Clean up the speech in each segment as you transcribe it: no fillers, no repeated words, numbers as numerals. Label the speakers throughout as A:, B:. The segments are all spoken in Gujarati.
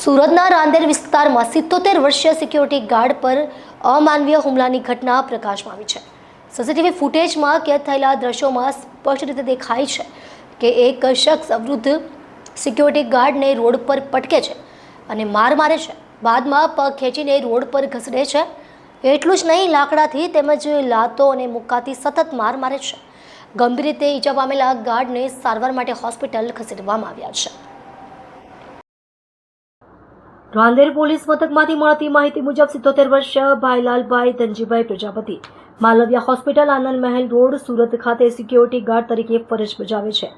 A: સુરતના રાંદેર વિસ્તારમાં 77 વર્ષીય સિક્યોરિટી ગાર્ડ પર અમાનવીય હુમલાની ઘટના પ્રકાશમાં આવી છે। સીસીટીવી ફૂટેજમાં કેદ થયેલા દ્રશ્યોમાં સ્પષ્ટ રીતે દેખાય છે કે એક શખ્સ વૃદ્ધ સિક્યોરિટી ગાર્ડને રોડ પર પટકે છે અને માર મારે છે। બાદમાં પગ ખેંચીને રોડ પર ઘસડે છે। એટલું જ નહીં, લાકડાથી તેમજ લાતો અને મુક્કાથી સતત માર મારે છે। ગંભીર રીતે ઈજા પામેલા ગાર્ડને સારવાર માટે હોસ્પિટલ ખસેડવામાં આવ્યા છે। રાંદેર પોલીસ મથકમાંથી મળતી માહિતી મુજબ 77 વર્ષીય ભાઈલાલભાઈ ધનજીભાઈ પ્રજાપતિ માલવિયા હોસ્પિટલ આનંદ મહેલ રોડ સુરત ખાતે સિક્યોરિટી ગાર્ડ તરીકે ફરજ બજાવે છે।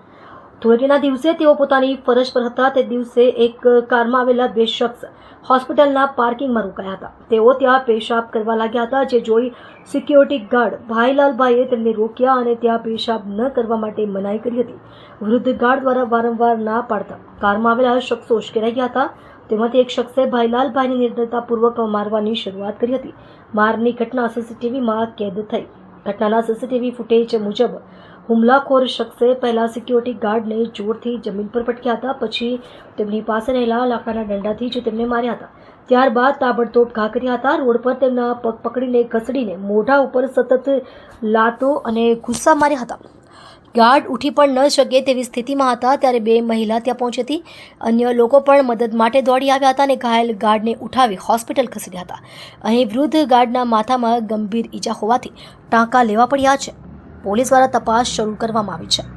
A: ધૂળેટીના દિવસે તેઓ પોતાની ફરજ પર હતા। તે દિવસે એક કારમાં આવેલા બે શખ્સ હોસ્પિટલના પાર્કિંગમાં રોકાયા હતા। તેઓ ત્યાં પેશાબ કરવા લાગ્યા હતા, જે જોઈ સિક્યોરિટી ગાર્ડ ભાઈલાલભાઈએ તેમને રોક્યા અને ત્યાં પેશાબ ન કરવા માટે મનાઈ કરી હતી। વૃદ્ધ ગાર્ડ દ્વારા વારંવાર ના પાડતા કારમાં આવેલા શખ્સો ઉશ્કેરાઈ ગયા હતા। તેમાંથી એક શખ્સે ભાઈલાલભાઈને નિર્દયતાપૂર્વક મારવાની શરૂઆત કરી હતી। મારની ઘટના સીસીટીવીમાં કેદ થઈ। ઘટનાના સીસીટીવી ફૂટેજ મુજબ હુમલાખોર શખ્સે પહેલા સિક્યોરિટી ગાર્ડને જોરથી જમીન પર પટક્યા હતા, પછી તેમની પાસે રહેલા લાકડાના દંડાથી જ તેમને માર્યા હતા। ત્યારબાદ તાબડતોબ ઘા કર્યા હતા। રોડ પર તેમના પગ પકડીને ઘસડીને મોઢા ઉપર સતત લાતો અને ગુસ્સા માર્યા હતા। ગાર્ડ ઉઠી પણ ન શકે તેવી સ્થિતિમાં હતા ત્યારે બે મહિલા ત્યાં પહોંચી હતી। અન્ય લોકો પણ મદદ માટે દોડી આવ્યા હતા અને ઘાયલ ગાર્ડને ઉઠાવી હોસ્પિટલ ખસેડ્યા હતા। અહીં વૃદ્ધ ગાર્ડના માથામાં ગંભીર ઈજા હોવાથી ટાંકા લેવા પડ્યા છે। પોલીસ દ્વારા તપાસ શરૂ કરવામાં આવી છે।